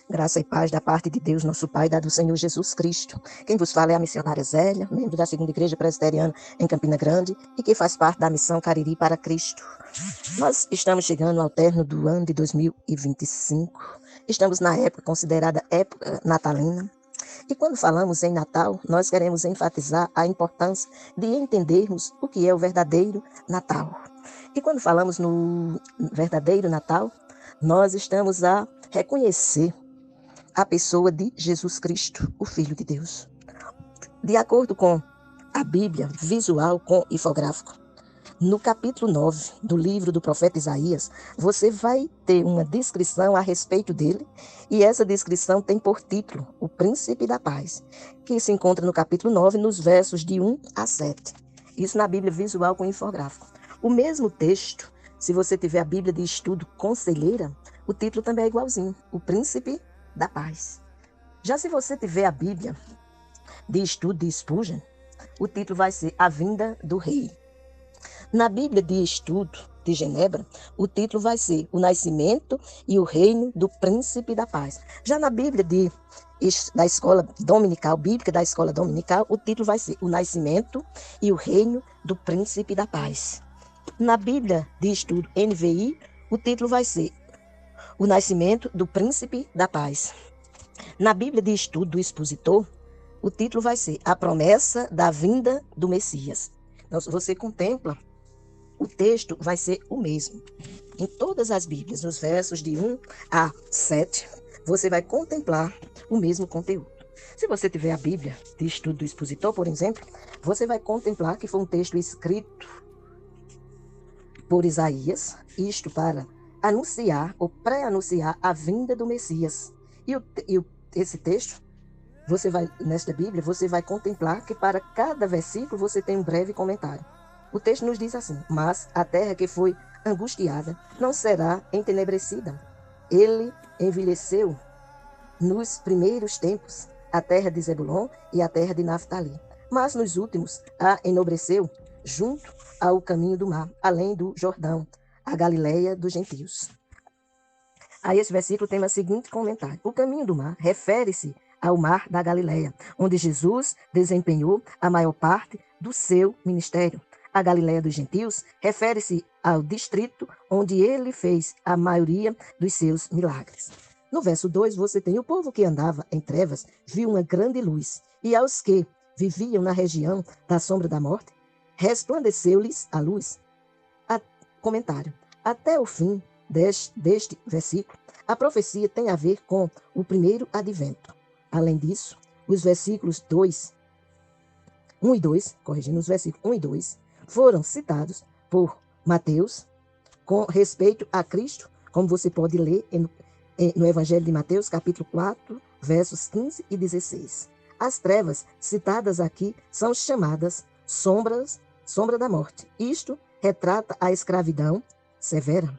Graça e paz da parte de Deus, nosso Pai, da do Senhor Jesus Cristo. Quem vos fala é a missionária Zélia, membro da Segunda Igreja Presbiteriana em Campina Grande e que faz parte da missão Cariri para Cristo. Nós estamos chegando ao término do ano de 2025. Estamos na época considerada época natalina. E quando falamos em Natal, nós queremos enfatizar a importância de entendermos o que é o verdadeiro Natal. E quando falamos no verdadeiro Natal, nós estamos a reconhecer a pessoa de Jesus Cristo, o Filho de Deus. De acordo com a Bíblia visual com infográfico, no capítulo 9 do livro do profeta Isaías, você vai ter uma descrição a respeito dele, e essa descrição tem por título O Príncipe da Paz, que se encontra no capítulo 9, nos versos de 1 a 7. Isso na Bíblia visual com infográfico. O mesmo texto, se você tiver a Bíblia de estudo conselheira, o título também é igualzinho, O Príncipe da Paz. Já se você tiver a Bíblia de estudo de Spurgeon, o título vai ser A Vinda do Rei. Na Bíblia de estudo de Genebra, o título vai ser O Nascimento e o Reino do Príncipe da Paz. Já na Bíblia da Escola Dominical, Bíblica da Escola Dominical, o título vai ser O Nascimento e o Reino do Príncipe da Paz. Na Bíblia de estudo NVI, o título vai ser O Nascimento do Príncipe da Paz. Na Bíblia de estudo do expositor, o título vai ser A Promessa da Vinda do Messias. Então, se você contempla, o texto vai ser o mesmo. Em todas as Bíblias, nos versos de 1 a 7, você vai contemplar o mesmo conteúdo. Se você tiver a Bíblia de estudo do expositor, por exemplo, você vai contemplar que foi um texto escrito por Isaías, isto para anunciar ou pré-anunciar a vinda do Messias. Esse texto, nesta Bíblia, você vai contemplar que para cada versículo você tem um breve comentário. O texto nos diz assim: mas a terra que foi angustiada não será entenebrecida. Ele envelheceu nos primeiros tempos a terra de Zebulon e a terra de Naftali, mas nos últimos a enobreceu junto ao caminho do mar, além do Jordão, a Galileia dos gentios. Aí esse versículo tem o seguinte comentário: o caminho do mar refere-se ao mar da Galileia, onde Jesus desempenhou a maior parte do seu ministério. A Galileia dos gentios refere-se ao distrito onde ele fez a maioria dos seus milagres. No verso 2, você tem: o povo que andava em trevas viu uma grande luz, e aos que viviam na região da sombra da morte, resplandeceu-lhes a luz. Comentário: até o fim deste versículo, a profecia tem a ver com o primeiro advento. Além disso, os versículos 1 e 2, corrigindo, os versículos 1 e 2, foram citados por Mateus com respeito a Cristo, como você pode ler no Evangelho de Mateus, capítulo 4, versos 15 e 16. As trevas citadas aqui são chamadas sombra da morte. Isto retrata a escravidão severa.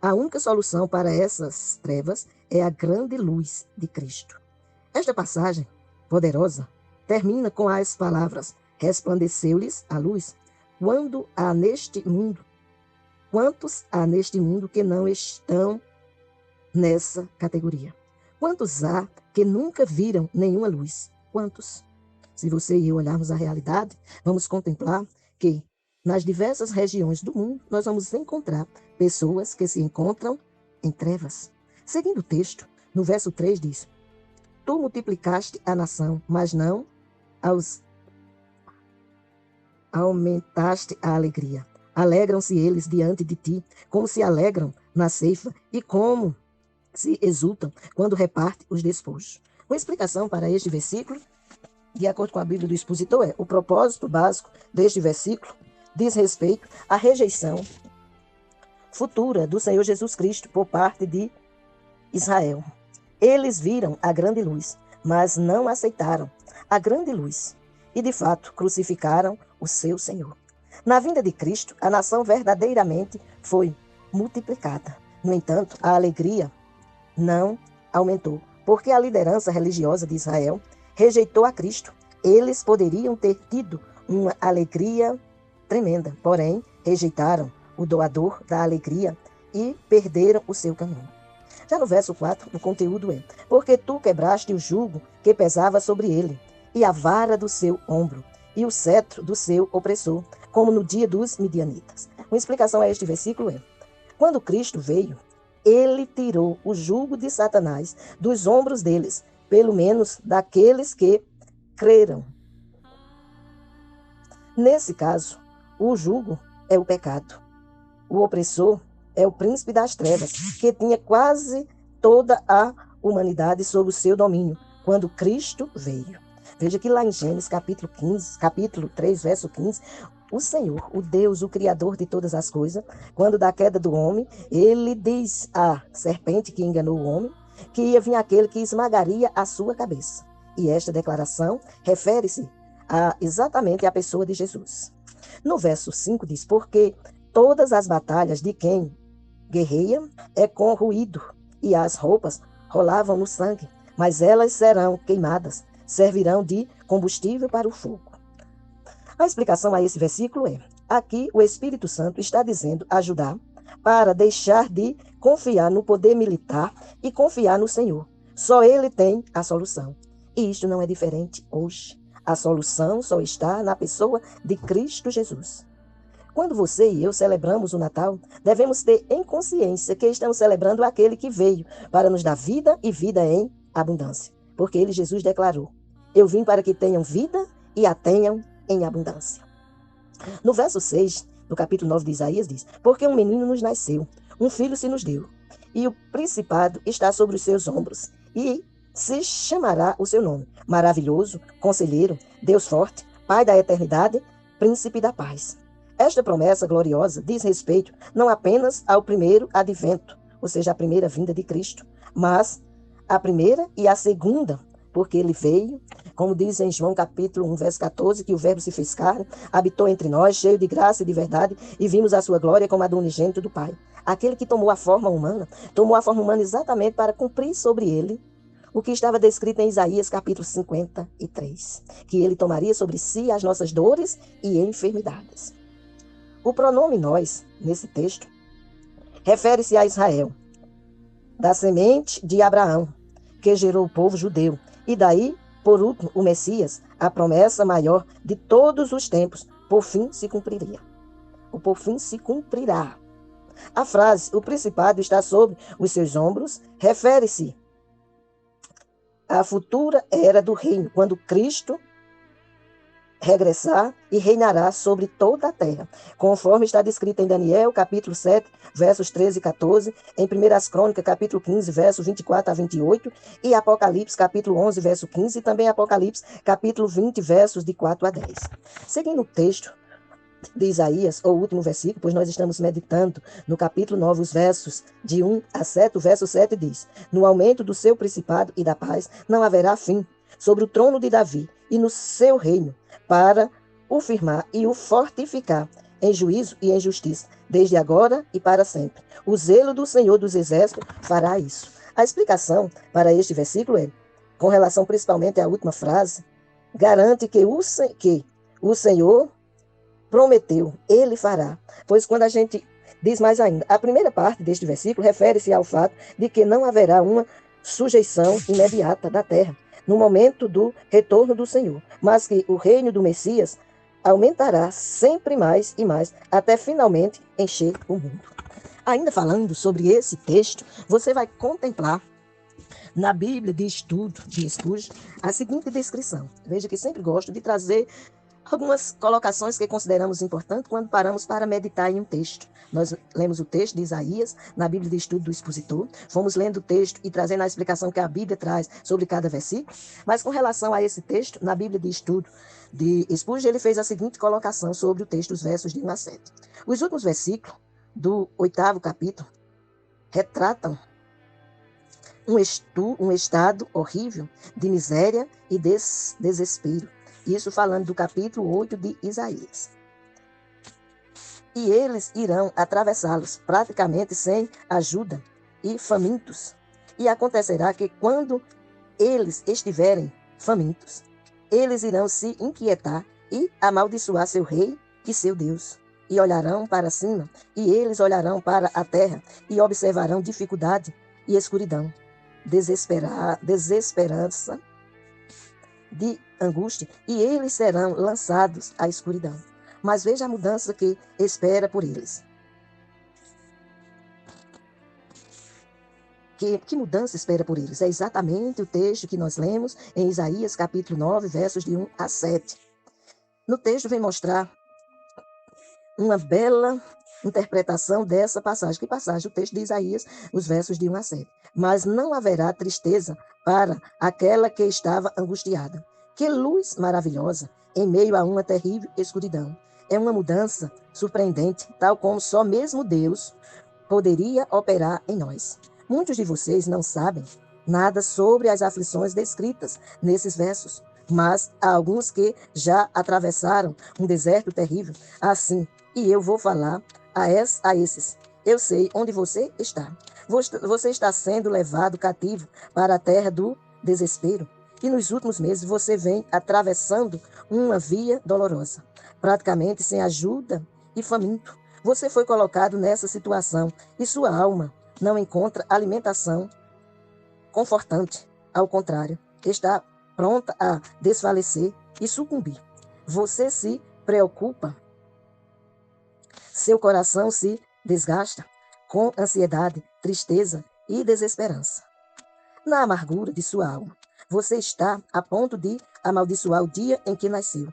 A única solução para essas trevas é a grande luz de Cristo. Esta passagem poderosa termina com as palavras: resplandeceu-lhes a luz. Quantos há neste mundo que não estão nessa categoria? Quantos há que nunca viram nenhuma luz? Quantos? Se você e eu olharmos a realidade, vamos contemplar que nas diversas regiões do mundo nós vamos encontrar pessoas que se encontram em trevas. Seguindo o texto, no verso 3 diz: tu multiplicaste a nação, mas não aumentaste a alegria. Alegram-se eles diante de ti, como se alegram na ceifa e como se exultam quando reparte os despojos. Uma explicação para este versículo, de acordo com a Bíblia do expositor, é: o propósito básico deste versículo diz respeito à rejeição futura do Senhor Jesus Cristo por parte de Israel. Eles viram a grande luz, mas não aceitaram a grande luz e, de fato, crucificaram o seu Senhor. Na vinda de Cristo, a nação verdadeiramente foi multiplicada. No entanto, a alegria não aumentou, porque a liderança religiosa de Israel rejeitou a Cristo. Eles poderiam ter tido uma alegria tremenda, porém rejeitaram o doador da alegria e perderam o seu caminho. Já no verso 4, o conteúdo é: porque tu quebraste o jugo que pesava sobre ele, e a vara do seu ombro, e o cetro do seu opressor, como no dia dos midianitas. Uma explicação a este versículo é: quando Cristo veio, ele tirou o jugo de Satanás dos ombros deles, pelo menos daqueles que creram. Nesse caso, o jugo é o pecado. O opressor é o príncipe das trevas, que tinha quase toda a humanidade sob o seu domínio, quando Cristo veio. Veja que lá em Gênesis capítulo 3, verso 15, o Senhor, o Deus, o Criador de todas as coisas, quando da queda do homem, ele diz à serpente que enganou o homem, que ia vir aquele que esmagaria a sua cabeça. E esta declaração refere-se exatamente à pessoa de Jesus. No verso 5 diz: porque todas as batalhas de quem guerreia é com ruído, e as roupas rolavam no sangue, mas elas serão queimadas, servirão de combustível para o fogo. A explicação a esse versículo é: aqui o Espírito Santo está dizendo a Judá para deixar de confiar no poder militar e confiar no Senhor. Só Ele tem a solução. E isto não é diferente hoje. A solução só está na pessoa de Cristo Jesus. Quando você e eu celebramos o Natal, devemos ter em consciência que estamos celebrando aquele que veio para nos dar vida e vida em abundância. Porque ele, Jesus, declarou: eu vim para que tenham vida e a tenham em abundância. No verso 6, do capítulo 9 de Isaías, diz: porque um menino nos nasceu, um filho se nos deu, e o principado está sobre os seus ombros, e se chamará o seu nome: Maravilhoso, Conselheiro, Deus Forte, Pai da Eternidade, Príncipe da Paz. Esta promessa gloriosa diz respeito não apenas ao primeiro advento, ou seja, a primeira vinda de Cristo, mas a primeira e a segunda, porque ele veio, como diz em João capítulo 1, verso 14, que o verbo se fez carne, habitou entre nós, cheio de graça e de verdade, e vimos a sua glória como a do unigênito do Pai. Aquele que tomou a forma humana exatamente para cumprir sobre ele o que estava descrito em Isaías capítulo 53, que ele tomaria sobre si as nossas dores e enfermidades. O pronome nós, nesse texto, refere-se a Israel, da semente de Abraão, que gerou o povo judeu, e daí, por último, o Messias, a promessa maior de todos os tempos, por fim se cumpriria. O por fim se cumprirá. A frase, o principado está sobre os seus ombros, refere-se à futura era do reino, quando Cristo regressar e reinará sobre toda a terra, conforme está descrito em Daniel, capítulo 7, versos 13 e 14, em 1 Crônicas, capítulo 15, versos 24 a 28, e Apocalipse, capítulo 11, verso 15, e também Apocalipse, capítulo 20, versos de 4 a 10. Seguindo o texto de Isaías, o último versículo, pois nós estamos meditando no capítulo 9, os versos de 1 a 7, o verso 7 diz: no aumento do seu principado e da paz não haverá fim sobre o trono de Davi e no seu reino, para o firmar e o fortificar em juízo e em justiça, desde agora e para sempre. O zelo do Senhor dos Exércitos fará isso. A explicação para este versículo é, com relação principalmente à última frase, garante que o Senhor prometeu, ele fará. Pois quando a gente diz mais ainda, a primeira parte deste versículo refere-se ao fato de que não haverá uma sujeição imediata da terra no momento do retorno do Senhor, mas que o reino do Messias aumentará sempre mais e mais, até finalmente encher o mundo. Ainda falando sobre esse texto, você vai contemplar na Bíblia de Estudo de Spurgeon a seguinte descrição. Veja que sempre gosto de trazer algumas colocações que consideramos importantes quando paramos para meditar em um texto. Nós lemos o texto de Isaías na Bíblia de Estudo do Expositor, fomos lendo o texto e trazendo a explicação que a Bíblia traz sobre cada versículo, mas com relação a esse texto, na Bíblia de Estudo de Spurgeon, ele fez a seguinte colocação sobre o texto, os versos de 1 a 7. Os últimos versículos do 8º capítulo retratam um estado horrível de miséria e desespero. Isso falando do capítulo 8 de Isaías. E eles irão atravessá-los praticamente sem ajuda e famintos. E acontecerá que quando eles estiverem famintos, eles irão se inquietar e amaldiçoar seu rei e seu Deus. E olharão para cima, e eles olharão para a terra, e observarão dificuldade e escuridão, desesperança, de angústia, e eles serão lançados à escuridão. Mas veja a mudança que espera por eles. Que mudança espera por eles? É exatamente o texto que nós lemos em Isaías capítulo 9, versos de 1 a 7. No texto vem mostrar uma bela interpretação dessa passagem. Que passagem? O texto de Isaías, os versos de 1 a 7. Mas não haverá tristeza para aquela que estava angustiada. Que luz maravilhosa em meio a uma terrível escuridão. É uma mudança surpreendente, tal como só mesmo Deus poderia operar em nós. Muitos de vocês não sabem nada sobre as aflições descritas nesses versos, mas há alguns que já atravessaram um deserto terrível. Assim, e eu vou falar a esses. Eu sei onde você está. Você está sendo levado cativo para a terra do desespero. E nos últimos meses você vem atravessando uma via dolorosa, praticamente sem ajuda e faminto. Você foi colocado nessa situação e sua alma não encontra alimentação confortante. Ao contrário, está pronta a desfalecer e sucumbir. Você se preocupa, seu coração se desgasta com ansiedade, tristeza e desesperança. Na amargura de sua alma, você está a ponto de amaldiçoar o dia em que nasceu.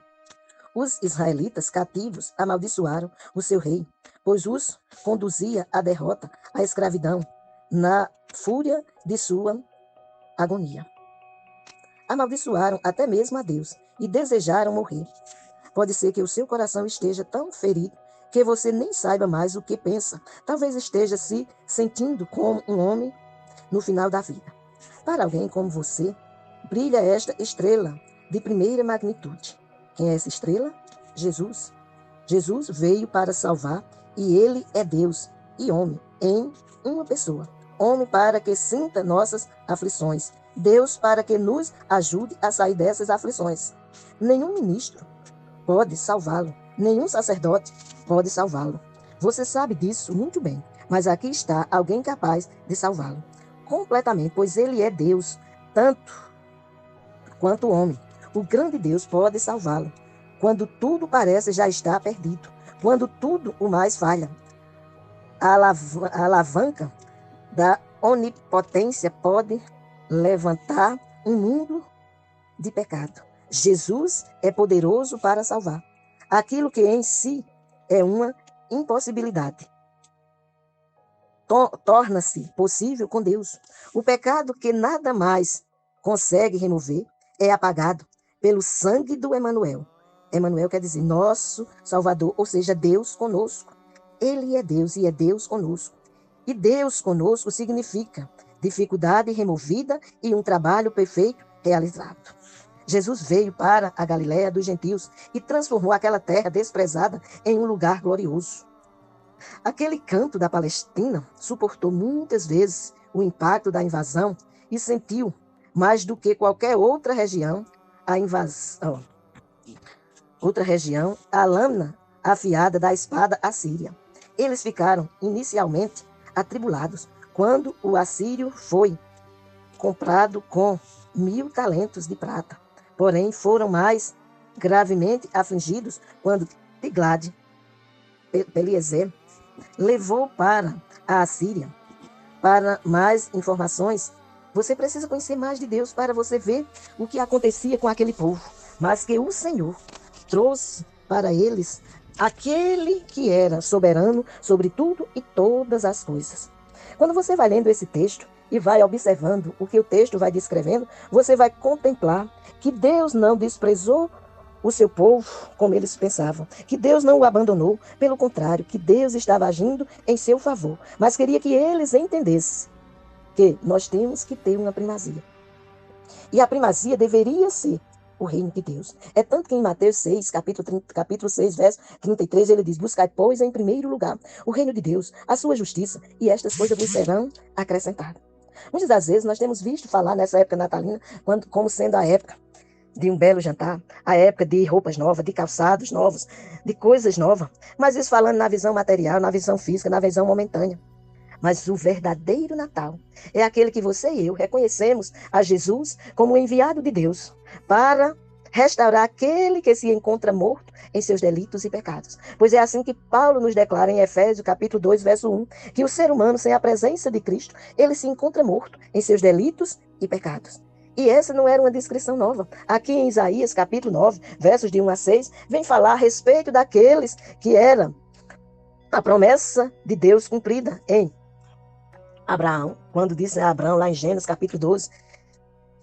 Os israelitas cativos amaldiçoaram o seu rei, pois os conduzia à derrota, à escravidão, na fúria de sua agonia. Amaldiçoaram até mesmo a Deus e desejaram morrer. Pode ser que o seu coração esteja tão ferido que você nem saiba mais o que pensa. Talvez esteja se sentindo como um homem no final da vida. Para alguém como você, brilha esta estrela de primeira magnitude. Quem é essa estrela? Jesus. Jesus veio para salvar e ele é Deus e homem em uma pessoa. Homem para que sinta nossas aflições. Deus para que nos ajude a sair dessas aflições. Nenhum ministro pode salvá-lo. Nenhum sacerdote pode salvá-lo. Você sabe disso muito bem, mas aqui está alguém capaz de salvá-lo. Completamente, pois ele é Deus, tanto quanto homem. O grande Deus pode salvá-lo. Quando tudo parece já estar perdido. Quando tudo o mais falha. A alavanca da onipotência pode levantar um mundo de pecado. Jesus é poderoso para salvar. Aquilo que em si é uma impossibilidade torna-se possível com Deus. O pecado que nada mais consegue remover é apagado pelo sangue do Emanuel. Emanuel quer dizer nosso Salvador, ou seja, Deus conosco. Ele é Deus e é Deus conosco. E Deus conosco significa dificuldade removida e um trabalho perfeito realizado. Jesus veio para a Galiléia dos gentios e transformou aquela terra desprezada em um lugar glorioso. Aquele canto da Palestina suportou muitas vezes o impacto da invasão e sentiu, mais do que qualquer outra região, a lâmina afiada da espada assíria. Eles ficaram inicialmente atribulados quando o assírio foi comprado com 1000 talentos de prata. Porém, foram mais gravemente afligidos quando Tiglat-Pileser levou para a Assíria. Para mais informações, você precisa conhecer mais de Deus para você ver o que acontecia com aquele povo. Mas que o Senhor trouxe para eles aquele que era soberano sobre tudo e todas as coisas. Quando você vai lendo esse texto e vai observando o que o texto vai descrevendo, você vai contemplar que Deus não desprezou o seu povo como eles pensavam, que Deus não o abandonou, pelo contrário, que Deus estava agindo em seu favor, mas queria que eles entendessem que nós temos que ter uma primazia. E a primazia deveria ser o reino de Deus. É tanto que em Mateus 6, capítulo 6, verso 33, ele diz: buscai, pois, em primeiro lugar o reino de Deus, a sua justiça, e estas coisas vos serão acrescentadas. Muitas das vezes nós temos visto falar nessa época natalina como sendo a época de um belo jantar, a época de roupas novas, de calçados novos, de coisas novas. Mas isso falando na visão material, na visão física, na visão momentânea. Mas o verdadeiro Natal é aquele que você e eu reconhecemos a Jesus como o enviado de Deus para restaurar aquele que se encontra morto em seus delitos e pecados. Pois é assim que Paulo nos declara em Efésios capítulo 2, verso 1, que o ser humano sem a presença de Cristo, ele se encontra morto em seus delitos e pecados. E essa não era uma descrição nova. Aqui em Isaías capítulo 9, versos de 1 a 6, vem falar a respeito daqueles que eram a promessa de Deus cumprida em Abraão, quando disse a Abraão lá em Gênesis capítulo 12,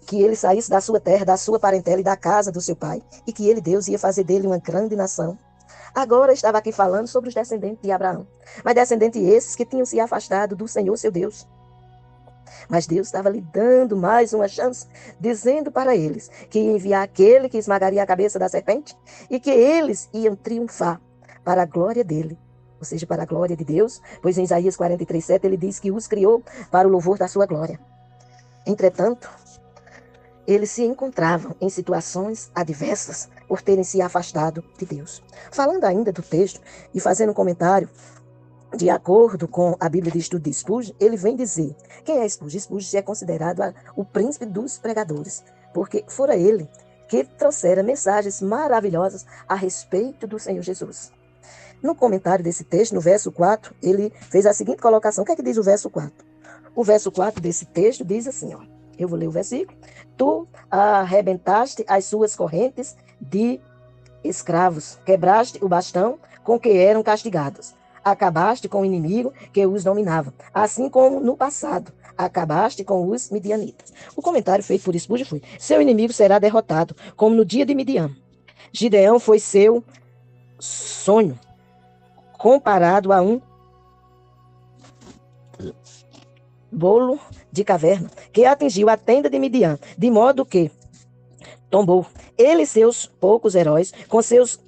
que ele saísse da sua terra, da sua parentela e da casa do seu pai, e que ele, Deus, ia fazer dele uma grande nação. Agora estava aqui falando sobre os descendentes de Abraão, mas descendentes esses que tinham se afastado do Senhor, seu Deus. Mas Deus estava lhe dando mais uma chance, dizendo para eles que ia enviar aquele que esmagaria a cabeça da serpente e que eles iam triunfar para a glória dele, ou seja, para a glória de Deus, pois em Isaías 43:7 ele diz que os criou para o louvor da sua glória. Entretanto, eles se encontravam em situações adversas por terem se afastado de Deus. Falando ainda do texto e fazendo um comentário, de acordo com a Bíblia de Estudo de Spurgeon, ele vem dizer, quem é Spurgeon? Spurgeon é considerado o príncipe dos pregadores, porque fora ele que trouxera mensagens maravilhosas a respeito do Senhor Jesus. No comentário desse texto, no verso 4, ele fez a seguinte colocação. O que é que diz o verso 4? O verso 4 desse texto diz assim, ó. Eu vou ler o versículo. Tu arrebentaste as suas correntes de escravos, quebraste o bastão com que eram castigados. Acabaste com o inimigo que os dominava, assim como no passado acabaste com os midianitas. O comentário feito por Spurgeon foi: seu inimigo será derrotado, como no dia de Midian. Gideão foi seu sonho, comparado a um bolo de caverna, que atingiu a tenda de Midian, de modo que tombou. Ele e seus poucos heróis, com seus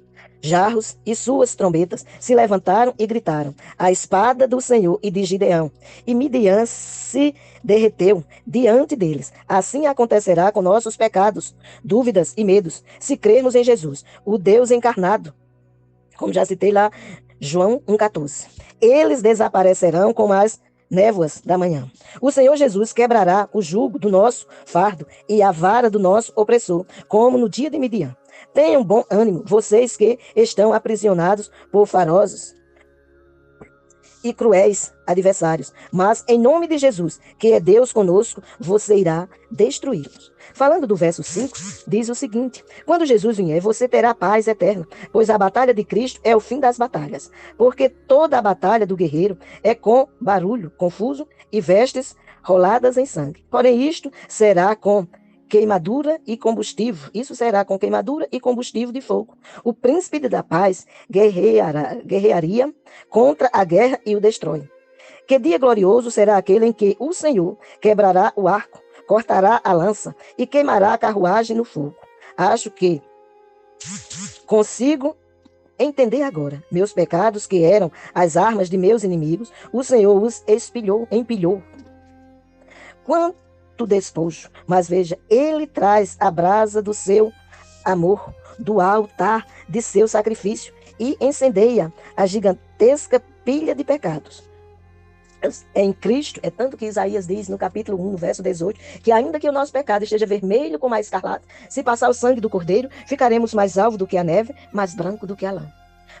jarros e suas trombetas, se levantaram e gritaram: a espada do Senhor e de Gideão. E Midian se derreteu diante deles. Assim acontecerá com nossos pecados, dúvidas e medos, se crermos em Jesus, o Deus encarnado. Como já citei lá, João 1,14. Eles desaparecerão como as névoas da manhã. O Senhor Jesus quebrará o jugo do nosso fardo e a vara do nosso opressor, como no dia de Midian. Tenham bom ânimo, vocês que estão aprisionados por ferozes e cruéis adversários. Mas, em nome de Jesus, que é Deus conosco, você irá destruí-los. Falando do verso 5, diz o seguinte: quando Jesus vier, você terá paz eterna, pois a batalha de Cristo é o fim das batalhas. Porque toda a batalha do guerreiro é com barulho confuso e vestes roladas em sangue. Porém, isto será com queimadura e combustível. Isso será com queimadura e combustível de fogo. O príncipe da paz guerrearia contra a guerra e o destrói. Que dia glorioso será aquele em que o Senhor quebrará o arco, cortará a lança e queimará a carruagem no fogo. Acho que consigo entender agora. Meus pecados, que eram as armas de meus inimigos, o Senhor os empilhou. Quanto despojo, mas veja, ele traz a brasa do seu amor, do altar de seu sacrifício, e incendeia a gigantesca pilha de pecados. Em Cristo, é tanto que Isaías diz no capítulo 1, no verso 18, que ainda que o nosso pecado esteja vermelho como a escarlate, se passar o sangue do Cordeiro, ficaremos mais alvo do que a neve, mais branco do que a lã.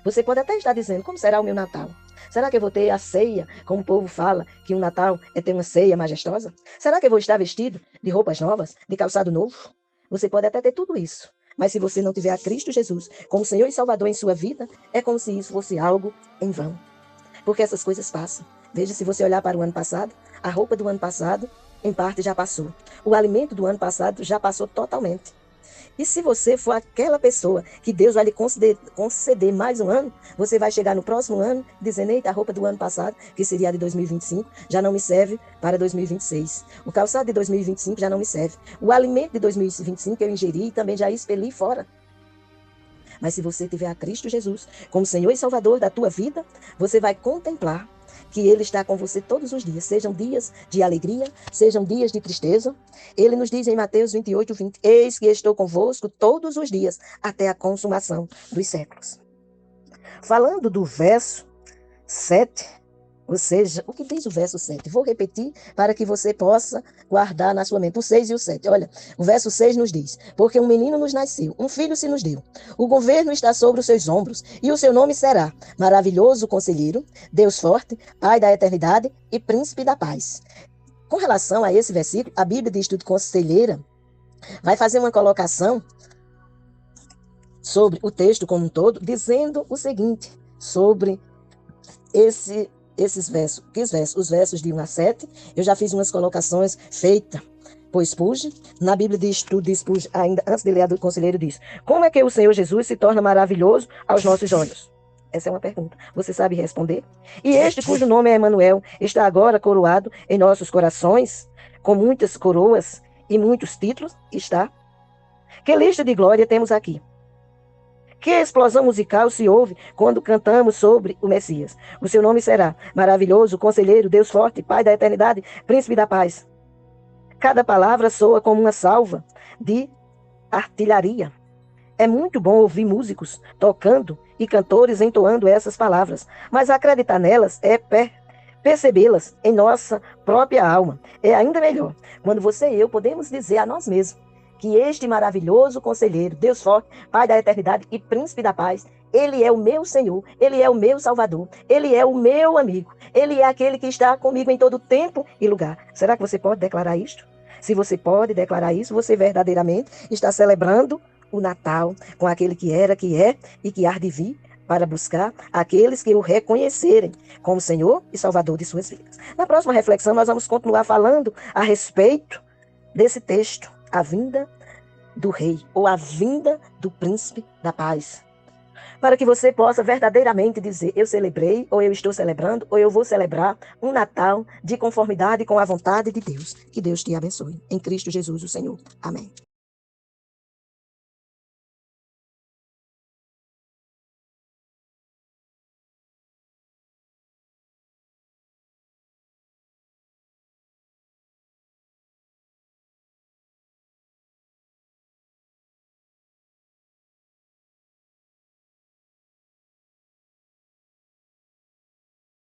Você pode até estar dizendo, como será o meu Natal? Será que eu vou ter a ceia, como o povo fala, que um Natal é ter uma ceia majestosa? Será que eu vou estar vestido de roupas novas, de calçado novo? Você pode até ter tudo isso, mas se você não tiver a Cristo Jesus como Senhor e Salvador em sua vida, é como se isso fosse algo em vão. Porque essas coisas passam. Veja, se você olhar para o ano passado, a roupa do ano passado, em parte, já passou. O alimento do ano passado já passou totalmente. E se você for aquela pessoa que Deus vai lhe conceder mais um ano, você vai chegar no próximo ano dizendo: eita, a roupa do ano passado, que seria a de 2025, já não me serve para 2026. O calçado de 2025 já não me serve. O alimento de 2025 que eu ingeri também já expeli fora. Mas se você tiver a Cristo Jesus como Senhor e Salvador da tua vida, você vai contemplar que Ele está com você todos os dias, sejam dias de alegria, sejam dias de tristeza. Ele nos diz em Mateus 28:20, eis que estou convosco todos os dias, até a consumação dos séculos. Falando do verso 7, Ou seja, o que diz o verso 7? Vou repetir para que você possa guardar na sua mente o 6 e o 7. Olha, o verso 6 nos diz: porque um menino nos nasceu, um filho se nos deu. O governo está sobre os seus ombros e o seu nome será Maravilhoso Conselheiro, Deus Forte, Pai da Eternidade e Príncipe da Paz. Com relação a esse versículo, a Bíblia de Estudo Conselheira vai fazer uma colocação sobre o texto como um todo, dizendo o seguinte sobre esses versos. Os versos de 1 a 7, eu já fiz umas colocações feitas por Spurgeon. Na Bíblia de Estudo de Spurgeon, ainda antes de ler a do Conselheiro, diz: como é que o Senhor Jesus se torna maravilhoso aos nossos olhos? Essa é uma pergunta. Você sabe responder? E este, cujo nome é Emanuel, está agora coroado em nossos corações, com muitas coroas e muitos títulos, está? Que lista de glória temos aqui? Que explosão musical se ouve quando cantamos sobre o Messias? O seu nome será Maravilhoso, Conselheiro, Deus Forte, Pai da Eternidade, Príncipe da Paz. Cada palavra soa como uma salva de artilharia. É muito bom ouvir músicos tocando e cantores entoando essas palavras, mas acreditar nelas é percebê-las em nossa própria alma. É ainda melhor quando você e eu podemos dizer a nós mesmos que este maravilhoso conselheiro, Deus forte, Pai da eternidade e Príncipe da paz, ele é o meu Senhor, ele é o meu Salvador, ele é o meu amigo, ele é aquele que está comigo em todo tempo e lugar. Será que você pode declarar isto? Se você pode declarar isso, você verdadeiramente está celebrando o Natal com aquele que era, que é e que há de vir, para buscar aqueles que o reconhecerem como Senhor e Salvador de suas vidas. Na próxima reflexão, nós vamos continuar falando a respeito desse texto, a vinda do rei, ou a vinda do príncipe da paz. Para que você possa verdadeiramente dizer: eu celebrei, ou eu estou celebrando, ou eu vou celebrar um Natal de conformidade com a vontade de Deus. Que Deus te abençoe. Em Cristo Jesus, o Senhor. Amém.